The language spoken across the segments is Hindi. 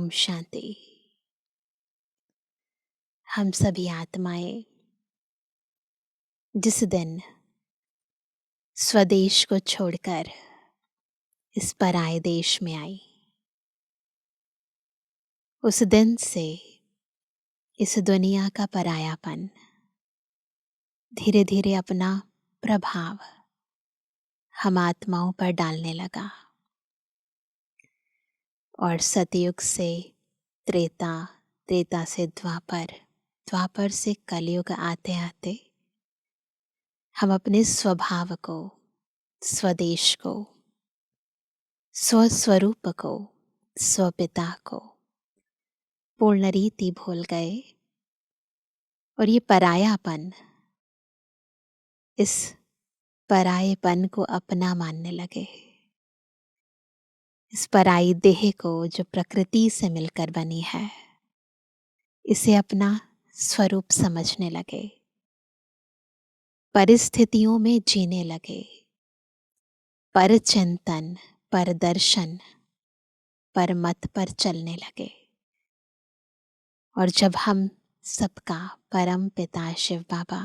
ओम शांति। हम सभी आत्माएं जिस दिन स्वदेश को छोड़कर इस पराये देश में आई, उस दिन से इस दुनिया का परायापन धीरे धीरे अपना प्रभाव हम आत्माओं पर डालने लगा और सतयुग से त्रेता, त्रेता से द्वापर, द्वापर से कलयुग आते आते हम अपने स्वभाव को, स्वदेश को, स्वस्वरूप को, स्वपिता को पूर्ण रीति भूल गए और ये परायापन, इस परायेपन को अपना मानने लगे। इस पराई देह को जो प्रकृति से मिलकर बनी है, इसे अपना स्वरूप समझने लगे, परिस्थितियों में जीने लगे, पर चिंतन, पर दर्शन, पर मत पर चलने लगे। और जब हम सबका परम पिता शिव बाबा,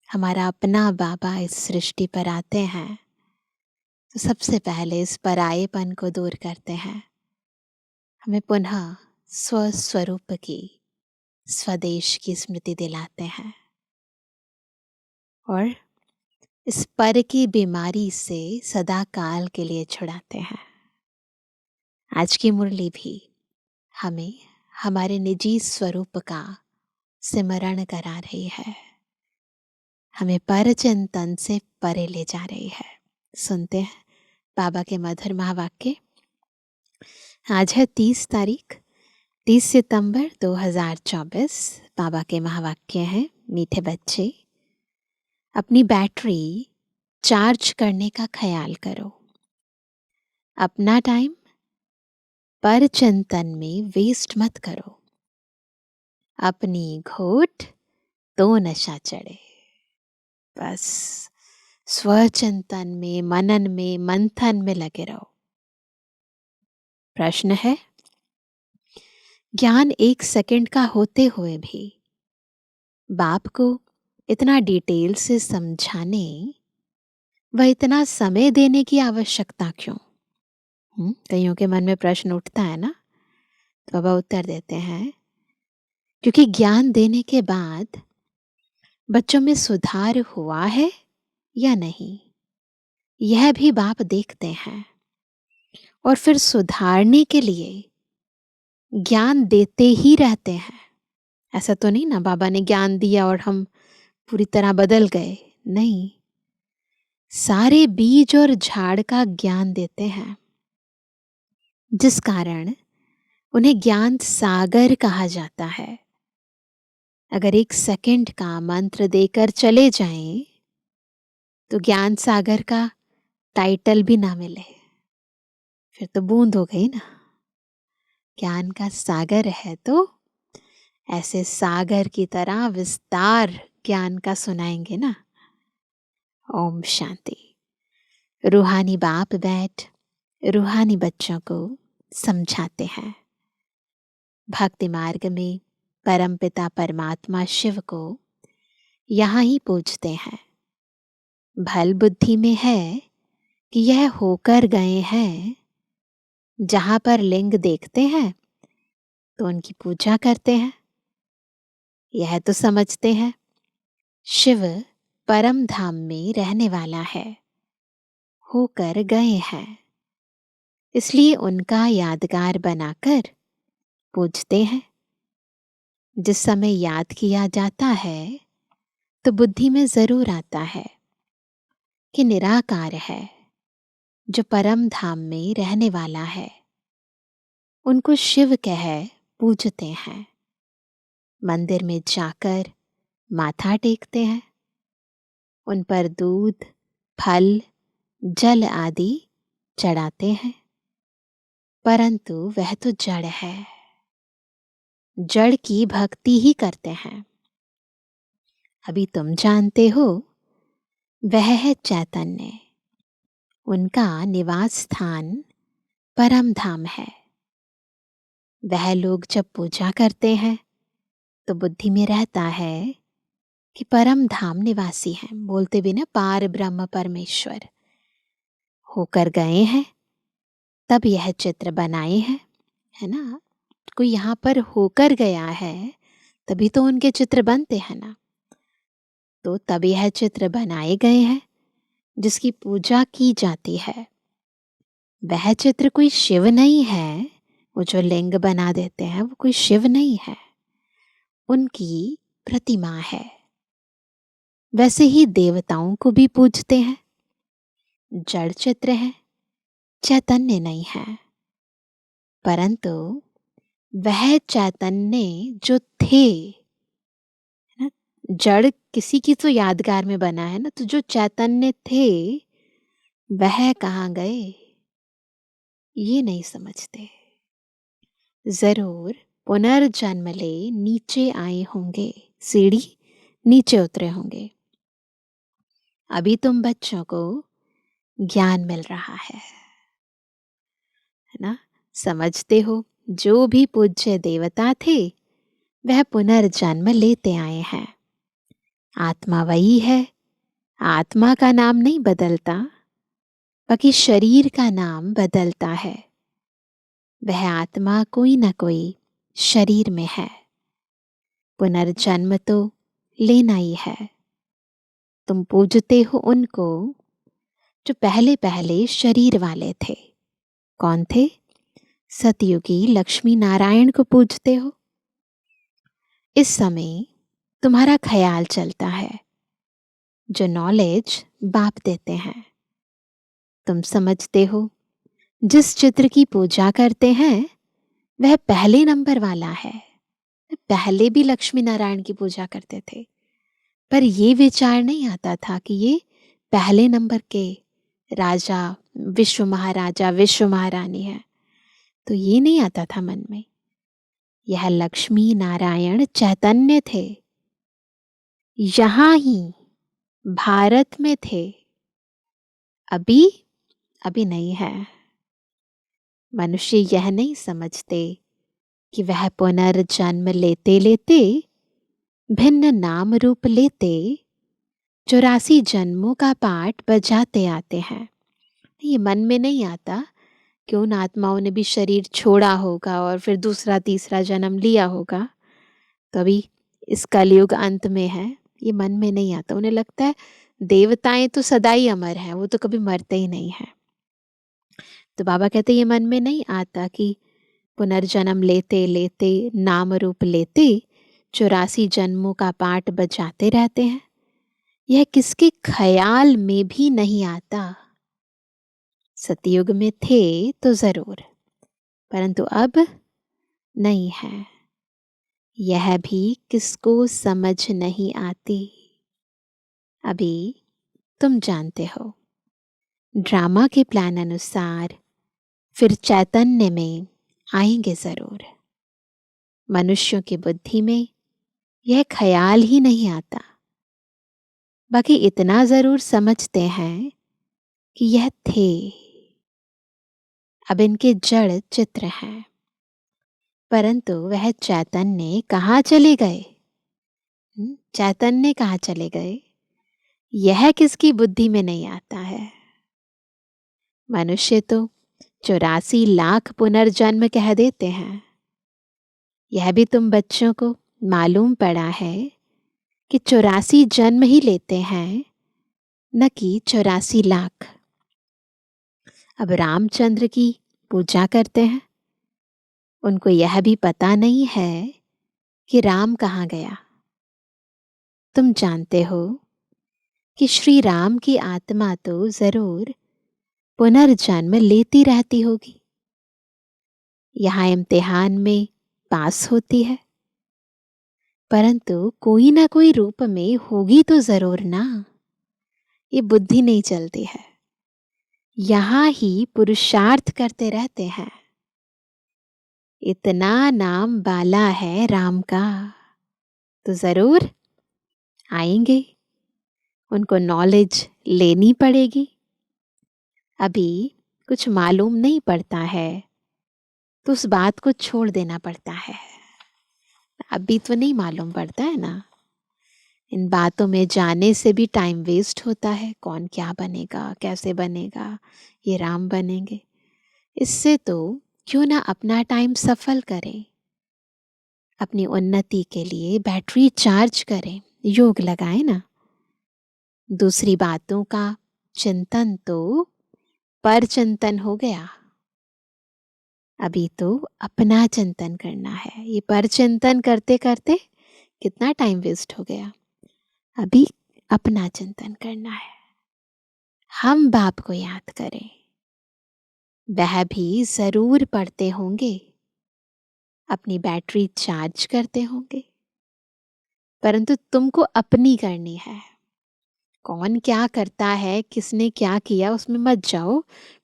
हमारा अपना बाबा इस सृष्टि पर आते हैं, तो सबसे पहले इस परायेपन को दूर करते हैं, हमें पुनः स्वस्वरूप की, स्वदेश की स्मृति दिलाते हैं और इस पर की बीमारी से सदा काल के लिए छुड़ाते हैं। आज की मुरली भी हमें हमारे निजी स्वरूप का सिमरण करा रही है, हमें पर चिंतन से परे ले जा रही है। सुनते हैं बाबा के मधुर महावाक्य। आज है 30 तारीख, 30 सितंबर 2024। बाबा के महावाक्य हैं, मीठे बच्चे अपनी बैटरी चार्ज करने का ख्याल करो। अपना टाइम पर चिंतन में वेस्ट मत करो। अपनी घोट तो नशा चढ़े। बस स्वचिंतन में, मनन में, मंथन में लगे रहो। प्रश्न है, ज्ञान 1 सेकंड का होते हुए भी बाप को इतना डिटेल से समझाने व इतना समय देने की आवश्यकता क्यों? कईयों के मन में प्रश्न उठता है ना, तो बाबा उत्तर देते हैं, क्योंकि ज्ञान देने के बाद बच्चों में सुधार हुआ है या नहीं, यह भी बाप देखते हैं और फिर सुधारने के लिए ज्ञान देते ही रहते हैं। ऐसा तो नहीं ना बाबा ने ज्ञान दिया और हम पूरी तरह बदल गए, नहीं, सारे बीज और झाड़ का ज्ञान देते हैं, जिस कारण उन्हें ज्ञान सागर कहा जाता है। अगर 1 सेकंड का मंत्र देकर चले जाएं तो ज्ञान सागर का टाइटल भी ना मिले, फिर तो बूंद हो गई ना। ज्ञान का सागर है तो ऐसे सागर की तरह विस्तार ज्ञान का सुनाएंगे ना। ओम शांति। रूहानी बाप बैठ रूहानी बच्चों को समझाते हैं। भक्ति मार्ग में परमपिता परमात्मा शिव को यहाँ ही पूजते हैं। भल बुद्धि में है कि यह होकर गए हैं, जहाँ पर लिंग देखते हैं तो उनकी पूजा करते हैं। यह तो समझते हैं शिव परम धाम में रहने वाला है, होकर गए हैं, इसलिए उनका यादगार बनाकर पूजते हैं। जिस समय याद किया जाता है तो बुद्धि में जरूर आता है कि निराकार है, जो परम धाम में रहने वाला है, उनको शिव कह पूजते हैं। मंदिर में जाकर माथा टेकते हैं, उन पर दूध, फल, जल आदि चढ़ाते हैं, परंतु वह तो जड़ है, जड़ की भक्ति ही करते हैं। अभी तुम जानते हो वह है चैतन्य, उनका निवास स्थान परम धाम है। वह लोग जब पूजा करते हैं तो बुद्धि में रहता है कि परम धाम निवासी हैं, बोलते भी ना पार ब्रह्म परमेश्वर होकर गए हैं, तब यह चित्र बनाए हैं, है ना। कोई यहाँ पर होकर गया है तभी तो उनके चित्र बनते हैं ना। तो तब यह चित्र बनाए गए हैं जिसकी पूजा की जाती है। वह चित्र कोई शिव नहीं है, वो जो लिंग बना देते हैं वो कोई शिव नहीं है, उनकी प्रतिमा है। वैसे ही देवताओं को भी पूजते हैं, जड़ चित्र है, चैतन्य नहीं है। परंतु वह चैतन्य जो थे, है ना, जड़ किसी की तो यादगार में बना है ना, तो जो चैतन्य थे वह कहाँ गए ये नहीं समझते। जरूर पुनर्जन्म ले नीचे आए होंगे, सीढ़ी नीचे उतरे होंगे। अभी तुम बच्चों को ज्ञान मिल रहा है ना। समझते हो जो भी पूज्य देवता थे वह पुनर्जन्म लेते आए हैं। आत्मा वही है, आत्मा का नाम नहीं बदलता, बाकी शरीर का नाम बदलता है। वह आत्मा कोई ना कोई शरीर में है। पुनर्जन्म तो लेना ही है। तुम पूजते हो उनको जो पहले पहले शरीर वाले थे। कौन थे? सतयुगी लक्ष्मी नारायण को पूजते हो। इस समय तुम्हारा ख्याल चलता है, जो नॉलेज बाप देते हैं। तुम समझते हो जिस चित्र की पूजा करते हैं वह पहले नंबर वाला है। पहले भी लक्ष्मी नारायण की पूजा करते थे, पर ये विचार नहीं आता था कि ये पहले नंबर के राजा, विश्व महाराजा, विश्व महारानी है। तो ये नहीं आता था मन में। यह लक्ष्मी नारायण चैतन्य थे, यहां ही भारत में थे। अभी नहीं है। मनुष्य यह नहीं समझते कि वह पुनर्जन्म लेते लेते, भिन्न नाम रूप लेते 84 जन्मों का पाठ बजाते आते हैं। ये मन में नहीं आता कि उन आत्माओं ने भी शरीर छोड़ा होगा और फिर दूसरा तीसरा जन्म लिया होगा, तो अभी इस कलयुग अंत में है। ये मन में नहीं आता। उन्हें लगता है देवताएं तो सदा ही अमर हैं, वो तो कभी मरते ही नहीं है। तो बाबा कहते ये मन में नहीं आता कि पुनर्जन्म लेते लेते, नाम रूप लेते 84 जन्मों का पाठ बजाते रहते हैं। यह किसके ख्याल में भी नहीं आता। सतयुग में थे तो जरूर, परंतु अब नहीं है। यह भी किसको समझ नहीं आती। अभी तुम जानते हो ड्रामा के प्लान अनुसार फिर चैतन्य में आएंगे जरूर। मनुष्यों की बुद्धि में यह ख्याल ही नहीं आता। बाकी इतना जरूर समझते हैं कि यह थे, अब इनके जड़ चित्र हैं, परंतु वह चैतन्य कहाँ चले गए? चैतन्य कहाँ चले गए? यह किसकी बुद्धि में नहीं आता है। मनुष्य तो 84 लाख पुनर्जन्म कह देते हैं। यह भी तुम बच्चों को मालूम पड़ा है कि 84 जन्म ही लेते हैं, न कि 84 लाख। अब रामचंद्र की पूजा करते हैं, उनको यह भी पता नहीं है कि राम कहाँ गया। तुम जानते हो कि श्री राम की आत्मा तो जरूर पुनर्जन्म लेती रहती होगी। यहाँ इम्तिहान में पास होती है, परंतु कोई ना कोई रूप में होगी तो जरूर ना। ये बुद्धि नहीं चलती है। यहाँ ही पुरुषार्थ करते रहते हैं। इतना नाम बाला है राम का, तो जरूर आएंगे। उनको नॉलेज लेनी पड़ेगी। अभी कुछ मालूम नहीं पड़ता है, तो उस बात को छोड़ देना पड़ता है। अभी तो नहीं मालूम पड़ता है ना, इन बातों में जाने से भी टाइम वेस्ट होता है। कौन क्या बनेगा, कैसे बनेगा, ये राम बनेंगे। इससे तो क्यों ना अपना टाइम सफल करें, अपनी उन्नति के लिए बैटरी चार्ज करें, योग लगाएं ना। दूसरी बातों का चिंतन तो पर चिंतन हो गया, अभी तो अपना चिंतन करना है। ये पर चिंतन करते करते कितना टाइम वेस्ट हो गया। अभी अपना चिंतन करना है। हम बाप को याद करें, वह भी जरूर पढ़ते होंगे, अपनी बैटरी चार्ज करते होंगे, परंतु तुमको अपनी करनी है। कौन क्या करता है, किसने क्या किया, उसमें मत जाओ,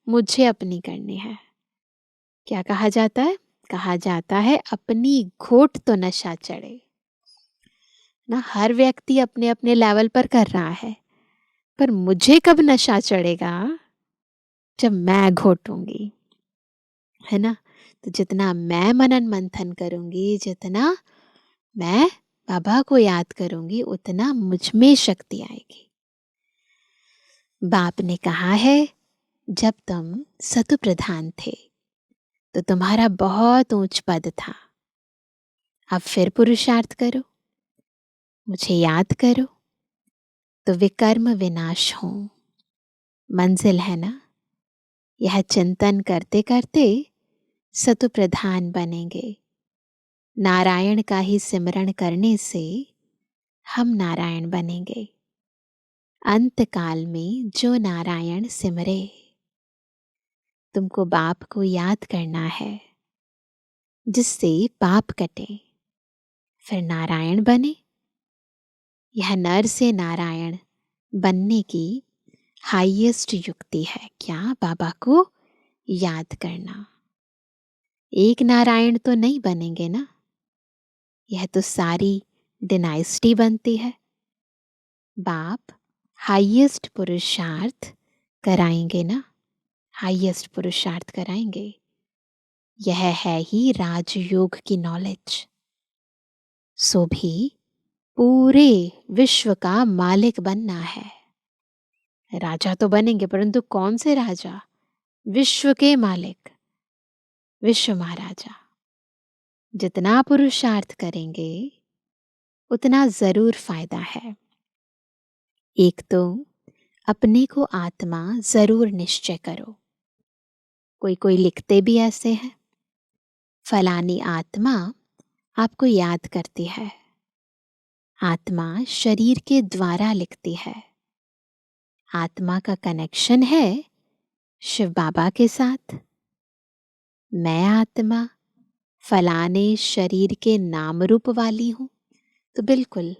मुझे अपनी करनी है। क्या कहा जाता है? कहा जाता है अपनी घोट तो नशा चढ़े ना। हर व्यक्ति अपने अपने लेवल पर कर रहा है, पर मुझे कब नशा चढ़ेगा? जब मैं घोटूंगी, है ना। तो जितना मैं मनन मंथन करूंगी, जितना मैं बाबा को याद करूंगी, उतना मुझ में शक्ति आएगी। बाप ने कहा है, जब तुम सतु प्रधान थे तो तुम्हारा बहुत ऊंच पद था। अब फिर पुरुषार्थ करो, मुझे याद करो, तो विकर्म विनाश हो। मंजिल है ना, यह चिंतन करते करते सतु प्रधान बनेंगे। नारायण का ही सिमरण करने से हम नारायण बनेंगे। अंत काल में जो नारायण सिमरे, तुमको बाप को याद करना है, जिससे पाप कटे, फिर नारायण बने। यह नर से नारायण बनने की हाईएस्ट युक्ति है। क्या? बाबा को याद करना। एक नारायण तो नहीं बनेंगे ना, यह तो सारी डिनाइस्टी बनती है। बाप हाईएस्ट पुरुषार्थ कराएंगे ना, हाईएस्ट पुरुषार्थ कराएंगे। यह है ही राजयोग की नॉलेज। सो भी पूरे विश्व का मालिक बनना है। राजा तो बनेंगे, परंतु कौन से राजा? विश्व के मालिक, विश्व महाराजा। जितना पुरुषार्थ करेंगे उतना जरूर फायदा है। एक तो अपने को आत्मा जरूर निश्चय करो। कोई कोई लिखते भी ऐसे हैं, फलानी आत्मा आपको याद करती है। आत्मा शरीर के द्वारा लिखती है। आत्मा का कनेक्शन है शिव बाबा के साथ। मैं आत्मा फलाने शरीर के नाम रूप वाली हूं, तो बिल्कुल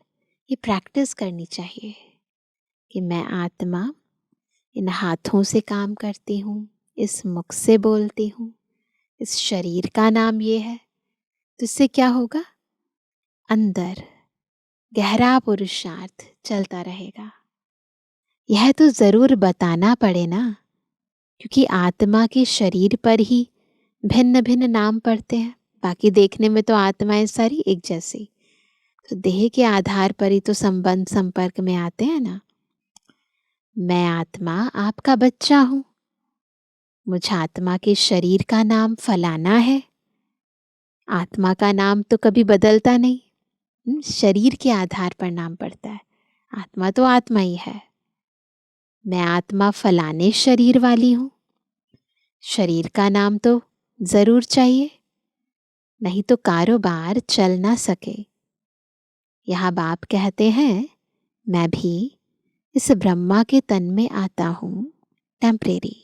ये प्रैक्टिस करनी चाहिए कि मैं आत्मा इन हाथों से काम करती हूँ, इस मुख से बोलती हूँ, इस शरीर का नाम ये है। तो इससे क्या होगा? अंदर गहरा पुरुषार्थ चलता रहेगा। यह तो जरूर बताना पड़े ना, क्योंकि आत्मा के शरीर पर ही भिन्न भिन्न नाम पड़ते हैं। बाकी देखने में तो आत्माएं सारी एक जैसी, तो देह के आधार पर ही तो संबंध संपर्क में आते हैं ना। मैं आत्मा आपका बच्चा हूं, मुझ आत्मा के शरीर का नाम फलाना है। आत्मा का नाम तो कभी बदलता नहीं, शरीर के आधार पर नाम पड़ता है। आत्मा तो आत्मा ही है। मैं आत्मा फलाने शरीर वाली हूं, शरीर का नाम तो जरूर चाहिए, नहीं तो कारोबार चल ना सके। यहाँ बाप कहते हैं, मैं भी इस ब्रह्मा के तन में आता हूं, टेम्परेरी।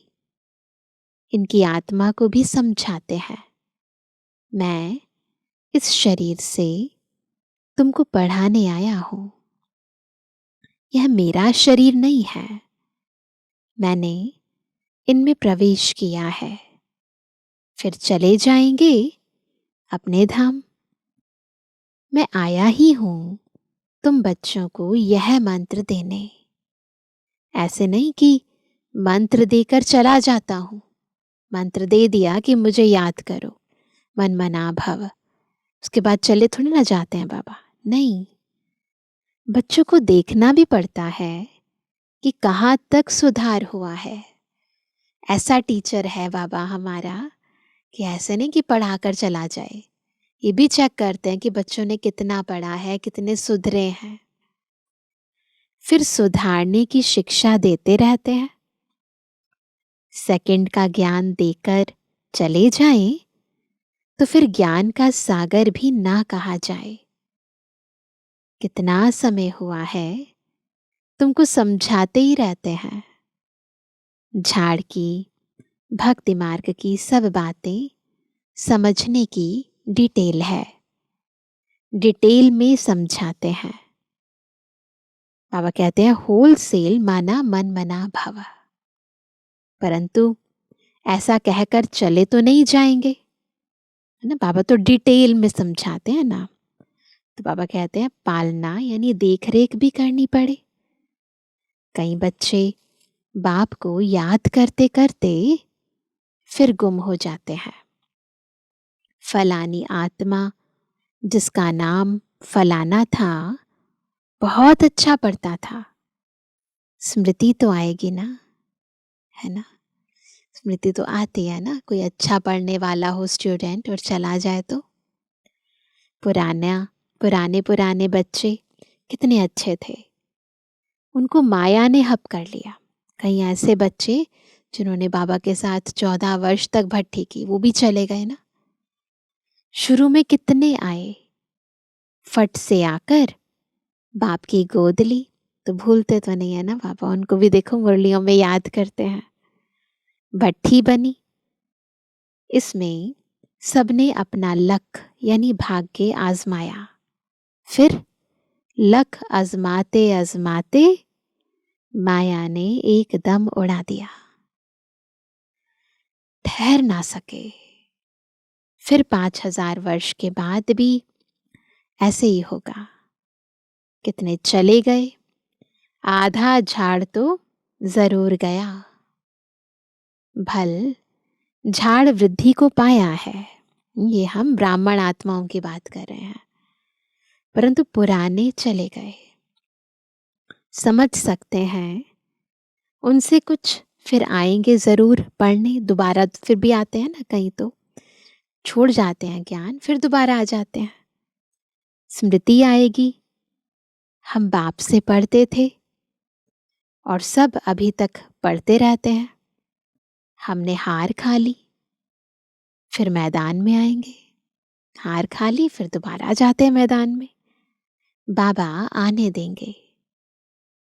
इनकी आत्मा को भी समझाते हैं, मैं इस शरीर से तुमको पढ़ाने आया हूं। यह मेरा शरीर नहीं है, मैंने इनमें प्रवेश किया है। फिर चले जाएंगे अपने धाम। मैं आया ही हूं तुम बच्चों को यह मंत्र देने। ऐसे नहीं कि मंत्र देकर चला जाता हूं, मंत्र दे दिया कि मुझे याद करो, मन मना भव। उसके बाद चले थोड़ी ना जाते हैं बाबा, नहीं। बच्चों को देखना भी पड़ता है कि कहाँ तक सुधार हुआ है। ऐसा टीचर है बाबा हमारा कि ऐसे नहीं कि पढ़ाकर चला जाए, ये भी चेक करते हैं कि बच्चों ने कितना पढ़ा है, कितने सुधरे हैं। फिर सुधारने की शिक्षा देते रहते हैं। सेकंड का ज्ञान देकर चले जाएं तो फिर ज्ञान का सागर भी ना कहा जाए। कितना समय हुआ है तुमको समझाते ही रहते हैं। झाड़ की, भक्ति मार्ग की सब बातें समझने की डिटेल है, डिटेल में समझाते हैं। बाबा कहते हैं होलसेल माना मन मना भव। परंतु ऐसा कहकर चले तो नहीं जाएंगे, है ना। बाबा तो डिटेल में समझाते हैं ना। तो बाबा कहते हैं पालना यानी देख रेख भी करनी पड़े। कई बच्चे बाप को याद करते करते फिर गुम हो जाते हैं। फलानी आत्मा जिसका नाम फलाना था, बहुत अच्छा पढ़ता था, स्मृति तो आएगी ना, है ना। स्मृति तो आती है ना। कोई अच्छा पढ़ने वाला हो स्टूडेंट और चला जाए तो। पुराने पुराने बच्चे कितने अच्छे थे, उनको माया ने हप कर लिया। कई ऐसे बच्चे जिन्होंने बाबा के साथ 14 वर्ष तक भट्टी की, वो भी चले गए ना। शुरू में कितने आए, फट से आकर बाप की गोद ली, तो भूलते तो नहीं है ना बाबा। उनको भी देखो मुरलियों में याद करते हैं। भट्टी बनी, इसमें सबने अपना लक यानी भाग्य आजमाया। फिर लक आजमाते आजमाते माया ने एकदम उड़ा दिया, ठहर ना सके। फिर 5000 वर्ष के बाद भी ऐसे ही होगा। कितने चले गए, आधा झाड़ तो जरूर गया। भल झाड़ वृद्धि को पाया है। ये हम ब्राह्मण आत्माओं की बात कर रहे हैं। परंतु पुराने चले गए, समझ सकते हैं उनसे कुछ फिर आएंगे जरूर पढ़ने। दोबारा फिर भी आते हैं ना, कहीं तो छोड़ जाते हैं ज्ञान, फिर दोबारा आ जाते हैं। स्मृति आएगी, हम बाप से पढ़ते थे और सब अभी तक पढ़ते रहते हैं। हमने हार खा ली, फिर मैदान में आएंगे। हार खा ली, फिर दोबारा जाते हैं मैदान में। बाबा आने देंगे,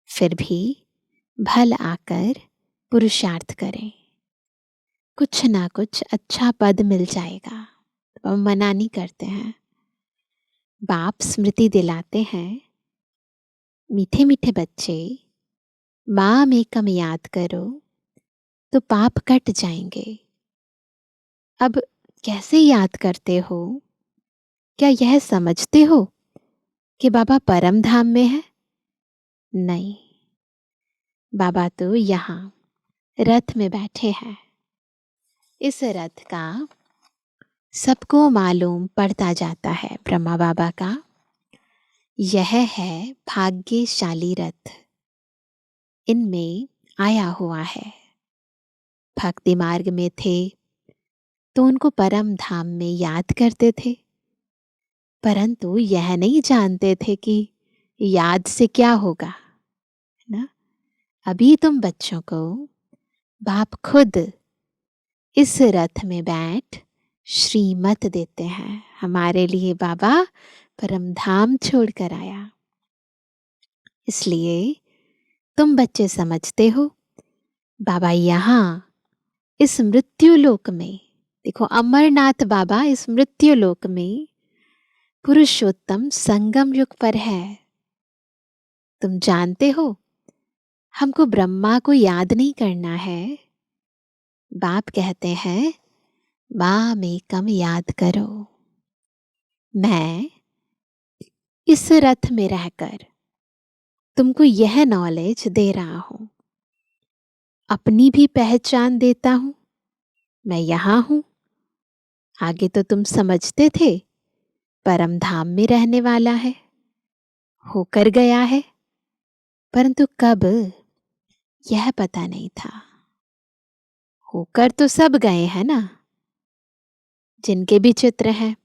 फिर भी भल आकर पुरुषार्थ करें, कुछ ना कुछ अच्छा पद मिल जाएगा। तो हम मना नहीं करते हैं। बाप स्मृति दिलाते हैं, मीठे मीठे बच्चे माँ में कम याद करो तो पाप कट जाएंगे। अब कैसे याद करते हो? क्या यह समझते हो कि बाबा परम धाम में है? नहीं, बाबा तो यहाँ रथ में बैठे हैं। इस रथ का सबको मालूम पड़ता जाता है। ब्रह्मा बाबा का यह है भाग्यशाली रथ, इनमें आया हुआ है। भक्ति मार्ग में थे तो उनको परम धाम में याद करते थे, परंतु यह नहीं जानते थे कि याद से क्या होगा, है ना। अभी तुम बच्चों को बाप खुद इस रथ में बैठ श्रीमत देते हैं। हमारे लिए बाबा परम धाम छोड़ कर आया, इसलिए तुम बच्चे समझते हो बाबा यहाँ इस मृत्यु लोक में, देखो अमरनाथ बाबा इस मृत्यु लोक में पुरुषोत्तम संगम युग पर है। तुम जानते हो हमको ब्रह्मा को याद नहीं करना है। बाप कहते हैं माँ में कम याद करो। मैं इस रथ में रहकर तुमको यह नॉलेज दे रहा हूं, अपनी भी पहचान देता हूं। मैं यहां हूं, आगे तो तुम समझते थे परम धाम में रहने वाला है, होकर गया है, परंतु कब यह पता नहीं था। होकर तो सब गए हैं ना, जिनके भी चित्र हैं,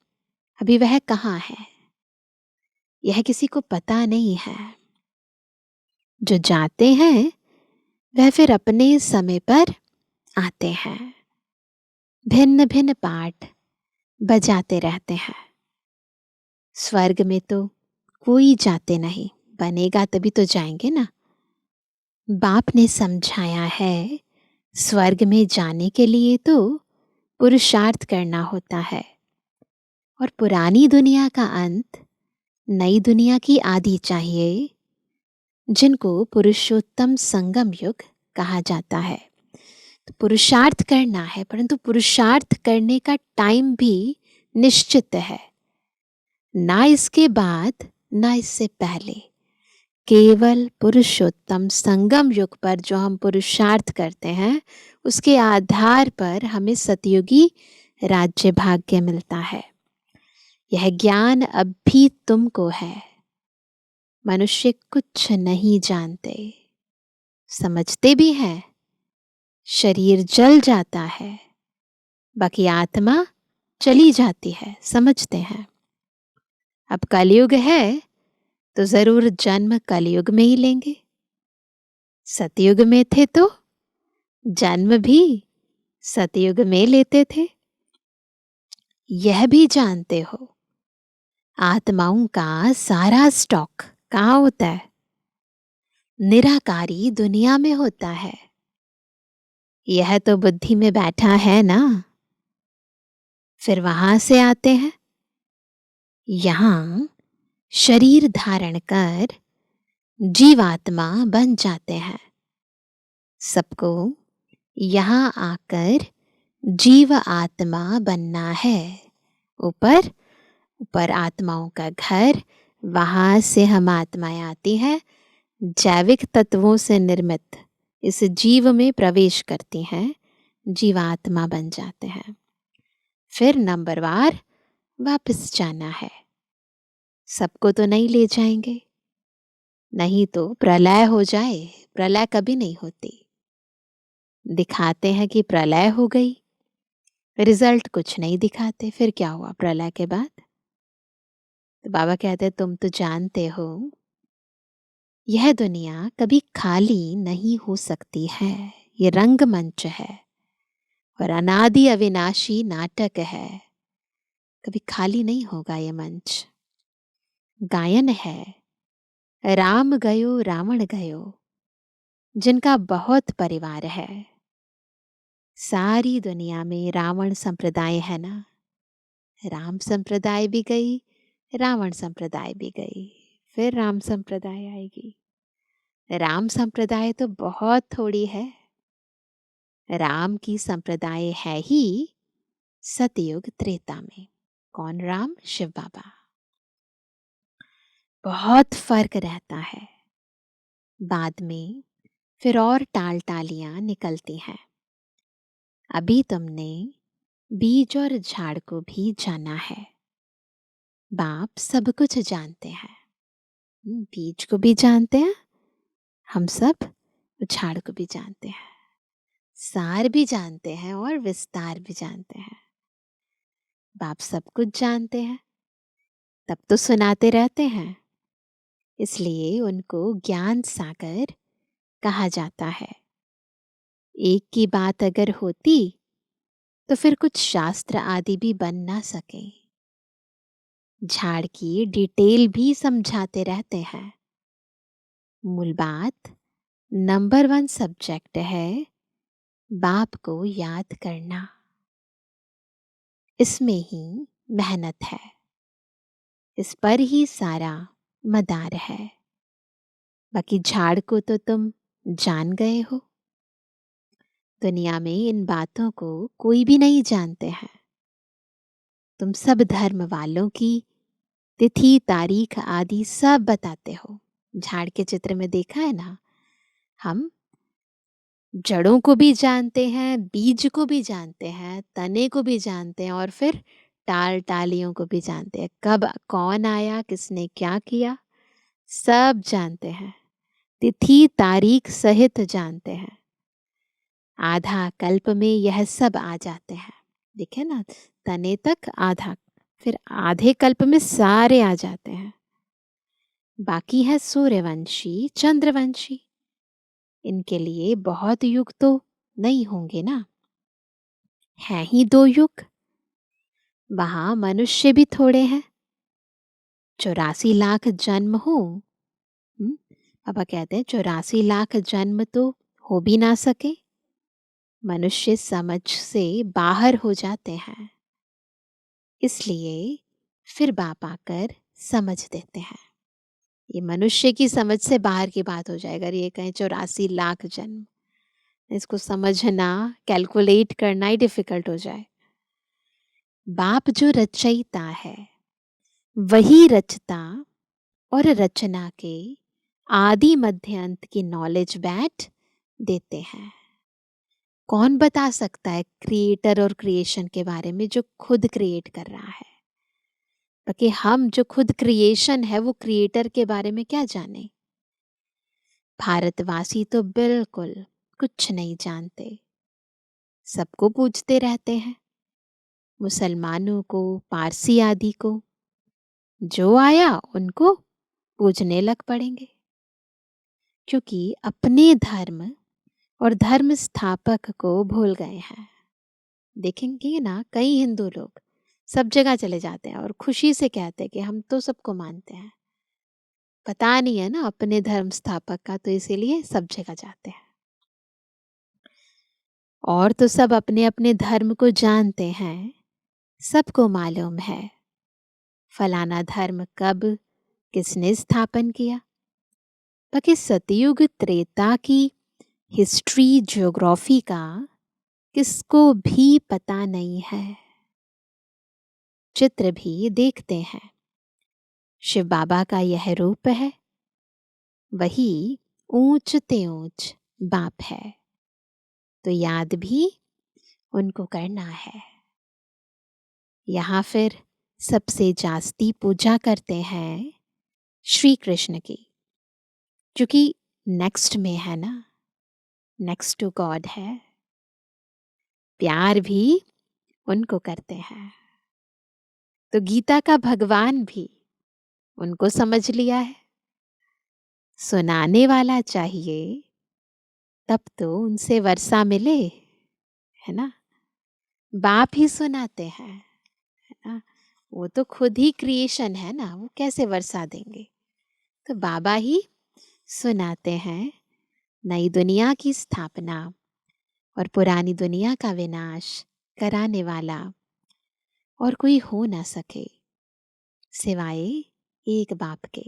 अभी वह कहाँ है यह किसी को पता नहीं है। जो जाते हैं वह फिर अपने समय पर आते हैं, भिन्न भिन्न पाठ बजाते रहते हैं। स्वर्ग में तो कोई जाते नहीं, बनेगा तभी तो जाएंगे ना। बाप ने समझाया है स्वर्ग में जाने के लिए तो पुरुषार्थ करना होता है, और पुरानी दुनिया का अंत नई दुनिया की आदि चाहिए, जिनको पुरुषोत्तम संगम युग कहा जाता है। तो पुरुषार्थ करना है, परंतु पुरुषार्थ करने का टाइम भी निश्चित है, ना इसके बाद ना इससे पहले। केवल पुरुषोत्तम संगम युग पर जो हम पुरुषार्थ करते हैं, उसके आधार पर हमें सतयुगी राज्य भाग्य मिलता है। यह ज्ञान अब भी तुमको है। मनुष्य कुछ नहीं जानते, समझते भी हैं, शरीर जल जाता है, बाकी आत्मा चली जाती है, समझते हैं। अब कलयुग है तो जरूर जन्म कलयुग में ही लेंगे। सतयुग में थे तो जन्म भी सतयुग में लेते थे। यह भी जानते हो आत्माओं का सारा स्टॉक कहाँ होता है? निराकारी दुनिया में होता है। यह तो बुद्धि में बैठा है ना, फिर वहां से आते हैं, यहां शरीर धारण कर जीवात्मा बन जाते हैं। सबको यहां आकर जीव आत्मा बनना है। ऊपर ऊपर आत्माओं का घर, वहां से हम आत्माएं आती हैं, जैविक तत्वों से निर्मित इस जीव में प्रवेश करती हैं, जीवात्मा बन जाते हैं। फिर नंबरवार वापस जाना है। सबको तो नहीं ले जाएंगे, नहीं तो प्रलय हो जाए। प्रलय कभी नहीं होती। दिखाते हैं कि प्रलय हो गई, रिजल्ट कुछ नहीं दिखाते। फिर क्या हुआ प्रलय के बाद? तो बाबा कहते तुम तो जानते हो यह दुनिया कभी खाली नहीं हो सकती है। ये रंगमंच है और अनादि अविनाशी नाटक है। कभी खाली नहीं होगा ये मंच। गायन है राम गयो रावण गयो, जिनका बहुत परिवार है। सारी दुनिया में रावण संप्रदाय है ना, राम संप्रदाय भी गई, रावण संप्रदाय भी गई, फिर राम संप्रदाय आएगी। राम संप्रदाय तो बहुत थोड़ी है। राम की संप्रदाय है ही सतयुग त्रेता में। कौन राम? शिव बाबा। बहुत फर्क रहता है। बाद में फिर और टाल टालियां निकलती हैं। अभी तुमने बीज और झाड़ को भी जाना है। बाप सब कुछ जानते हैं, बीज को भी जानते हैं हम सब, झाड़ को भी जानते हैं, सार भी जानते हैं और विस्तार भी जानते हैं। बाप सब कुछ जानते हैं, तब तो सुनाते रहते हैं। इसलिए उनको ज्ञान सागर कहा जाता है। एक की बात अगर होती तो फिर कुछ शास्त्र आदि भी बन ना सके। झाड़ की डिटेल भी समझाते रहते हैं। मूल बात नंबर 1 सब्जेक्ट है बाप को याद करना। इसमें ही मेहनत है, इस पर ही सारा मदार है। बाकी झाड़ को तो तुम जान गए हो। दुनिया में इन बातों को कोई भी नहीं जानते हैं। तुम सब धर्म वालों की तिथि तारीख आदि सब बताते हो। झाड़ के चित्र में देखा है ना, हम जड़ों को भी जानते हैं, बीज को भी जानते हैं, तने को भी जानते हैं और फिर टाल टालियों को भी जानते हैं। कब कौन आया, किसने क्या किया, सब जानते हैं। तिथि तारीख सहित जानते हैं। आधा कल्प में यह सब आ जाते हैं। देखे ना, तने तक आधा, फिर आधे कल्प में सारे आ जाते हैं। बाकी है सूर्यवंशी, चंद्रवंशी। इनके लिए बहुत युग तो नहीं होंगे ना, हैं ही 2 युग। वहां मनुष्य भी थोड़े हैं। 84 लाख जन्म हो। पापा कहते हैं 84 लाख जन्म तो हो भी ना सके। मनुष्य समझ से बाहर हो जाते हैं, इसलिए फिर बाप आकर समझ देते हैं। ये मनुष्य की समझ से बाहर की बात हो जाए अगर ये कहें 84 लाख जन्म। इसको समझना, कैलकुलेट करना ही डिफिकल्ट हो जाए। बाप जो रचयिता है वही रचता और रचना के आदि मध्य अंत की नॉलेज बैठ देते हैं। कौन बता सकता है क्रिएटर और क्रिएशन के बारे में जो खुद क्रिएट कर रहा है? ताकि हम जो खुद क्रिएशन है वो क्रिएटर के बारे में क्या जाने। भारतवासी तो बिल्कुल कुछ नहीं जानते, सबको पूछते रहते हैं, मुसलमानों को, पारसी आदि को। जो आया उनको पूजने लग पड़ेंगे, क्योंकि अपने धर्म और धर्म स्थापक को भूल गए हैं। देखेंगे ना, कई हिंदू लोग सब जगह चले जाते हैं और खुशी से कहते हैं कि हम तो सबको मानते हैं। पता नहीं है ना अपने धर्म स्थापक का, तो इसीलिए सब जगह जाते हैं। और तो सब अपने अपने धर्म को जानते हैं, सबको मालूम है फलाना धर्म कब किसने स्थापन किया। बाकी सतयुग त्रेता की हिस्ट्री, ज्योग्राफी का किसको भी पता नहीं है। चित्र भी देखते हैं, शिव बाबा का यह रूप है, वही ऊंच ते ऊंच बाप है, तो याद भी उनको करना है। यहाँ फिर सबसे जास्ती पूजा करते हैं श्री कृष्ण की, क्योंकि नेक्स्ट में है ना, नेक्स्ट टू गॉड है। प्यार भी उनको करते हैं, तो गीता का भगवान भी उनको समझ लिया है। सुनाने वाला चाहिए तब तो उनसे वर्षा मिले, है ना। बाप ही सुनाते हैं, है ना। वो तो खुद ही क्रिएशन है ना, वो कैसे वर्षा देंगे। तो बाबा ही सुनाते हैं। नई दुनिया की स्थापना और पुरानी दुनिया का विनाश कराने वाला और कोई हो ना सके सिवाय एक बाप के।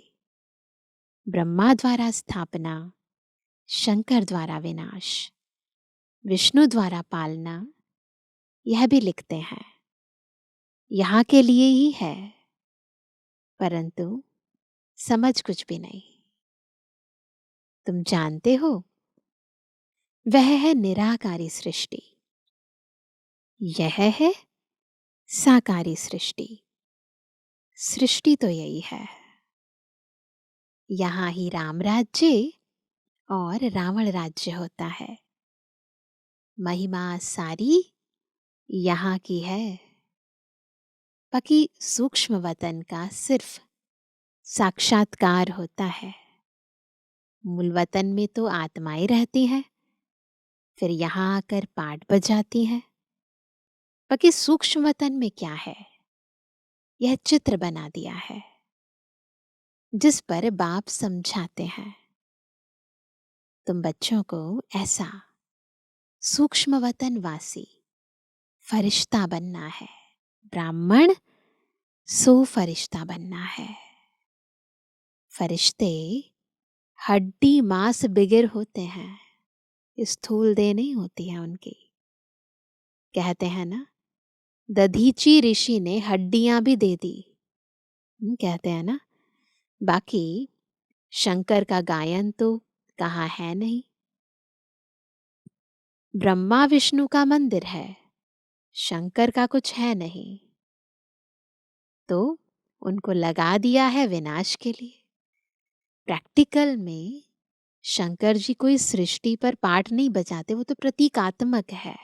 ब्रह्मा द्वारा स्थापना, शंकर द्वारा विनाश, विष्णु द्वारा पालना, यह भी लिखते हैं। यहाँ के लिए ही है, परंतु समझ कुछ भी नहीं। तुम जानते हो वह है निराकारी सृष्टि, यह है साकारी सृष्टि। सृष्टि तो यही है। यहाँ ही राम राज्य और रावण राज्य होता है। महिमा सारी यहाँ की है। बाकी सूक्ष्म वतन का सिर्फ साक्षात्कार होता है। मूल वतन में तो आत्माएं रहती हैं, फिर यहाँ आकर पाठ बजाती हैं। बाकी सूक्ष्म वतन में क्या है, यह चित्र बना दिया है, जिस पर बाप समझाते हैं तुम बच्चों को ऐसा सूक्ष्म वतन वासी फरिश्ता बनना है। ब्राह्मण सो फरिश्ता बनना है। फरिश्ते हड्डी मांस बिगिर होते हैं, स्थूल देह नहीं होती है उनकी। कहते हैं ना, दधीची ऋषि ने हड्डियां भी दे दी, कहते हैं ना। बाकी शंकर का गायन तो कहाँ है नहीं। ब्रह्मा विष्णु का मंदिर है, शंकर का कुछ है नहीं, तो उनको लगा दिया है विनाश के लिए। प्रैक्टिकल में शंकर जी कोई सृष्टि पर पाठ नहीं बजाते, वो तो प्रतीकात्मक है।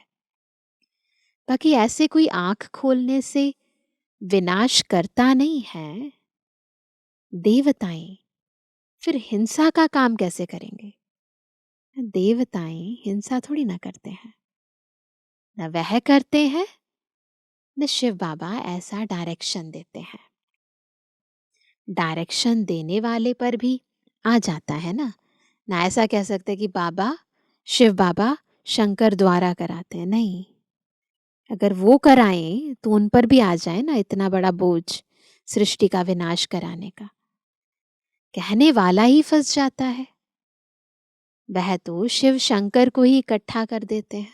बाकी ऐसे कोई आंख खोलने से विनाश करता नहीं है। देवताएं फिर हिंसा का काम कैसे करेंगे? देवताएं हिंसा थोड़ी ना करते हैं, न वह करते हैं, न शिव बाबा ऐसा डायरेक्शन देते हैं। डायरेक्शन देने वाले पर भी आ जाता है ना। ना ऐसा कह सकते कि बाबा, शिव बाबा शंकर द्वारा कराते हैं, नहीं। अगर वो कराएं तो उन पर भी आ जाए ना इतना बड़ा बोझ सृष्टि का विनाश कराने का। कहने वाला ही फंस जाता है। वह तो शिव शंकर को ही इकट्ठा कर देते हैं,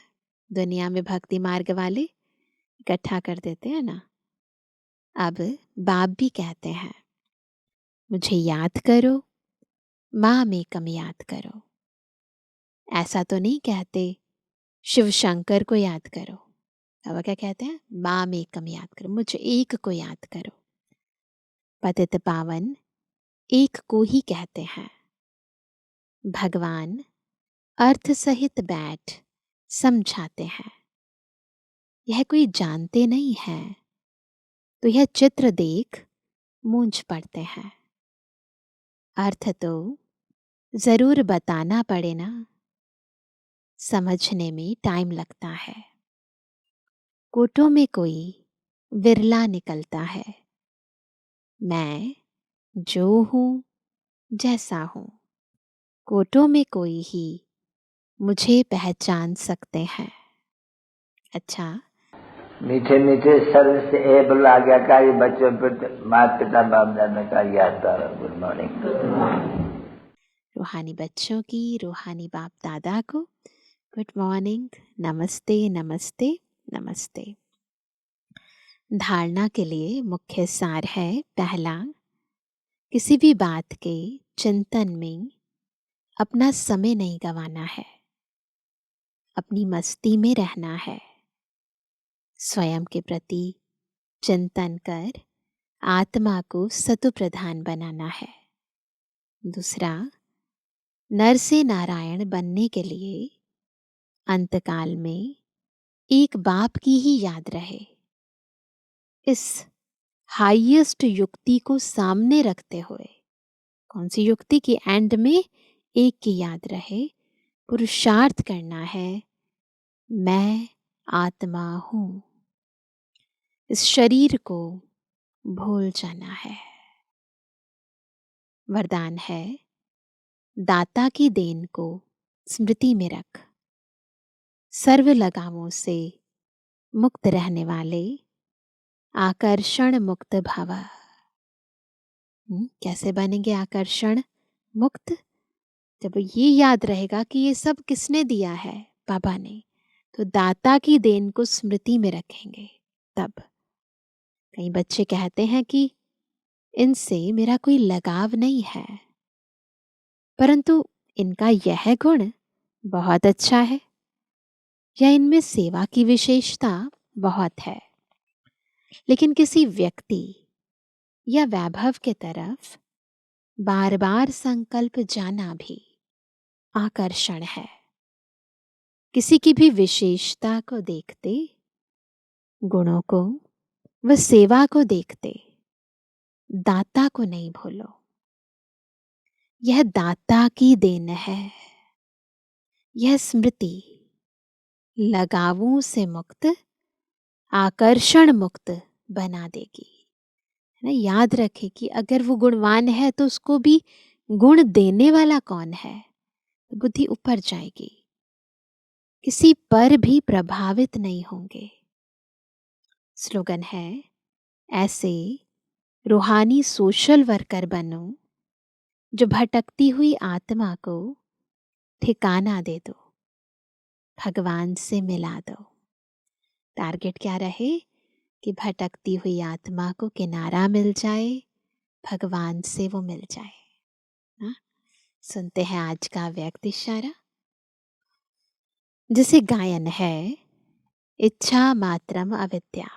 दुनिया में भक्ति मार्ग वाले इकट्ठा कर देते हैं ना। अब बाप भी कहते हैं, मुझे याद करो, माँ में कम याद करो। ऐसा तो नहीं कहते शिव शंकर को याद करो। अब क्या कहते हैं? माँ में कम याद करो, मुझे एक को याद करो। पतित पावन एक को ही कहते हैं। भगवान अर्थ सहित बैठ समझाते हैं। यह कोई जानते नहीं है तो यह चित्र देख मूंझ पड़ते हैं। अर्थ तो जरूर बताना पड़े ना, समझने में टाइम लगता है। कोटों में कोई विरला निकलता है। मैं जो हूँ जैसा हूँ, कोटों में कोई ही मुझे पहचान सकते हैं। अच्छा, मीठे मीठे सर्व से एबल आज्ञाकारी बच्चों पर माता पिता बाप दादा का याद तारा। Good morning. रूहानी बच्चों की, रूहानी बाप दादा को गुड मॉर्निंग, नमस्ते नमस्ते नमस्ते। धारणा के लिए मुख्य सार है, पहला, किसी भी बात के चिंतन में अपना समय नहीं गंवाना है, अपनी मस्ती में रहना है। स्वयं के प्रति चिंतन कर आत्मा को सतु प्रधान बनाना है। दूसरा, नर से नारायण बनने के लिए अंतकाल में एक बाप की ही याद रहे। इस हाईएस्ट युक्ति को सामने रखते हुए, कौन सी युक्ति की एंड में एक की याद रहे, पुरुषार्थ करना है, मैं आत्मा हूं। इस शरीर को भूल जाना है। वरदान है, दाता की देन को स्मृति में रख, सर्व लगावों से मुक्त रहने वाले आकर्षण मुक्त भव। कैसे बनेंगे आकर्षण मुक्त? जब ये याद रहेगा कि ये सब किसने दिया है, बाबा ने, तो दाता की देन को स्मृति में रखेंगे। तब कई बच्चे कहते हैं कि इनसे मेरा कोई लगाव नहीं है, परंतु इनका यह गुण बहुत अच्छा है या इनमें सेवा की विशेषता बहुत है। लेकिन किसी व्यक्ति या वैभव के तरफ बार बार संकल्प जाना भी आकर्षण है। किसी की भी विशेषता को देखते, गुणों को व सेवा को देखते, दाता को नहीं भूलो। यह दाता की देन है। यह स्मृति लगावों से मुक्त, आकर्षण मुक्त बना देगी। है ना? याद रखे कि अगर वो गुणवान है तो उसको भी गुण देने वाला कौन है, तो बुद्धि ऊपर जाएगी, किसी पर भी प्रभावित नहीं होंगे। स्लोगन है, ऐसे रूहानी सोशल वर्कर बनो जो भटकती हुई आत्मा को ठिकाना दे दो, भगवान से मिला दो। टारगेट क्या रहे कि भटकती हुई आत्मा को किनारा मिल जाए, भगवान से वो मिल जाए ना। सुनते हैं आज का व्यक्त इशारा। जिसे गायन है इच्छा मात्रम अविद्या।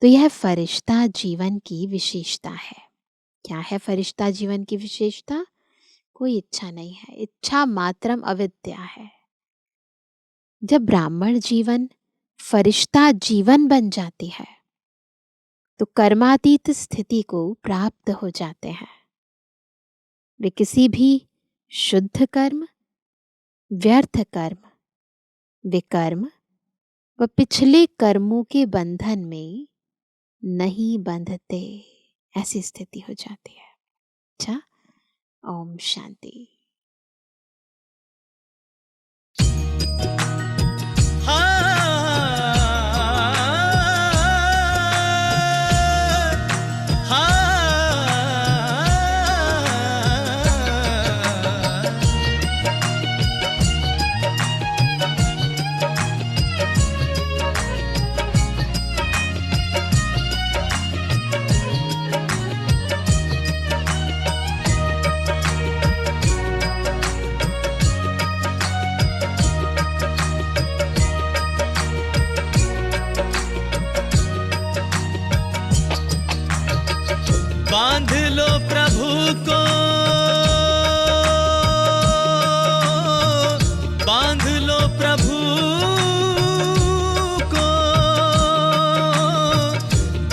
तो यह फरिश्ता जीवन की विशेषता है। क्या है फरिश्ता जीवन की विशेषता? कोई इच्छा नहीं है, इच्छा मात्रम अविद्या है। जब ब्राह्मण जीवन फरिश्ता जीवन बन जाती है तो कर्मातीत स्थिति को प्राप्त हो जाते हैं। वे किसी भी शुद्ध कर्म, व्यर्थ कर्म, विकर्म व पिछले कर्मों के बंधन में नहीं बंधते, ऐसी स्थिति हो जाती है। अच्छा, ओम शांति। बांध लो प्रभु को, बांध लो प्रभु को,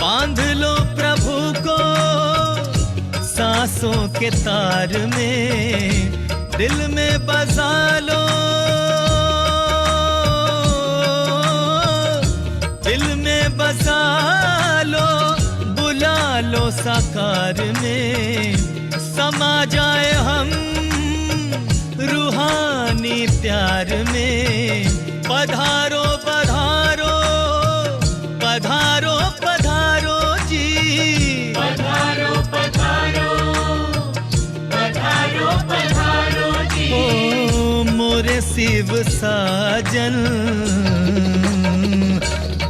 बांध लो प्रभु को सांसों के तार में, दिल में बसा लो, दिल में बसा लो, बुला लो साकार में, समा जाए हम रूहानी प्यार में। पधारो पधारो पधारो पधारो जी, पधारो पधारो पधारो पधारो जी। ओ मोरे शिव साजन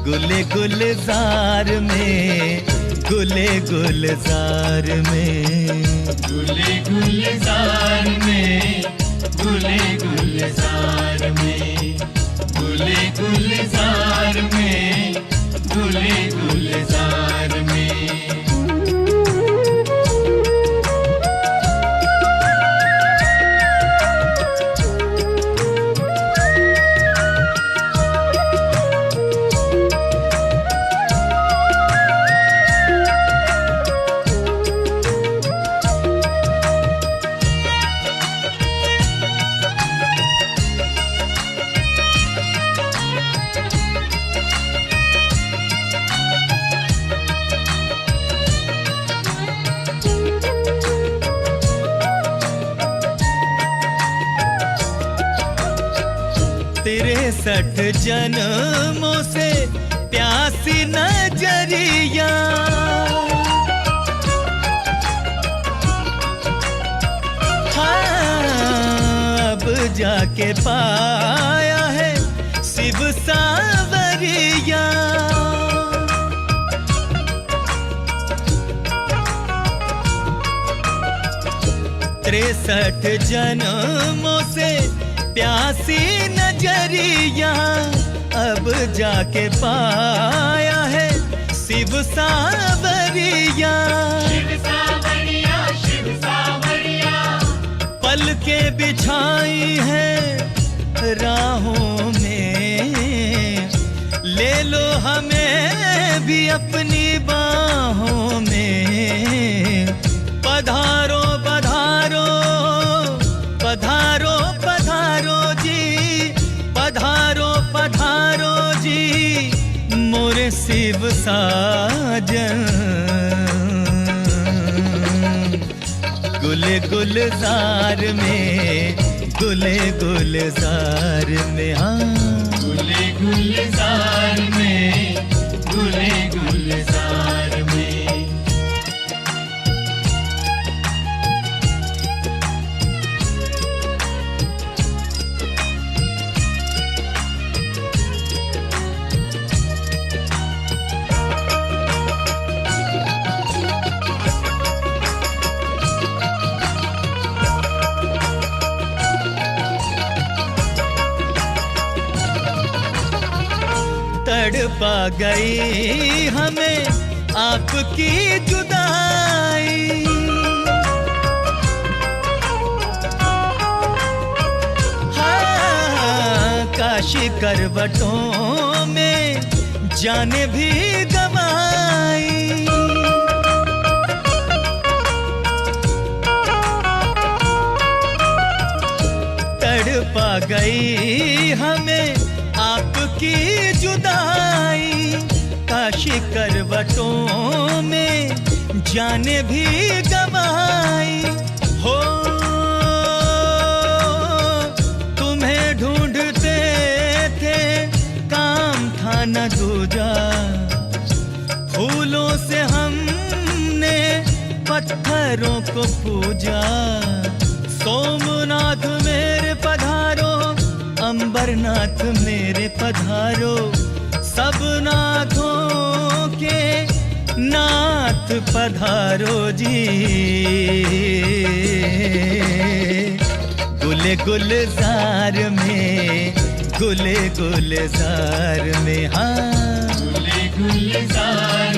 गुले गुलजार में, गुले गुलजार में, गुले गुलजार में, गुले गुलजार में, गुले गुलजार में, गुले गुलजार में। तिरसठ जन्मों से प्यासी नजरिया, हाँ अब जाके पाया है शिव सावरिया। 63 जन्मों से प्यासी नजरिया, अब जाके पाया है शिव सावरिया। शिव सावरिया, शिव सावरिया, पल के बिछाई है राहों में, ले लो हमें भी अपनी बाहों में। पधारो पधारो पधारो पधारो जी, पधारो पधारो जी, मोरे शिव साजन गुले गुलजार में, गुले गुलजार में, हाँ गुले गुलजार में, गुले गुलजार में। तड़पा गई हमें आपकी जुदाई। हाँ, काशी करवटों में जाने भी गवाई। तड़पा गई हमें आपकी जुदाई। काशी करवटों में जाने भी गवाई। हो तुम्हें ढूंढते थे काम था न दूजा। फूलों से हमने पत्थरों को पूजा। सोमनाथ मेरे पधारो, अंबरनाथ मेरे पधारो। सब नाथों के नाथ पधारो जी। गुले गुलजार में, गुले गुलजार में, हाँ गुले गुलजार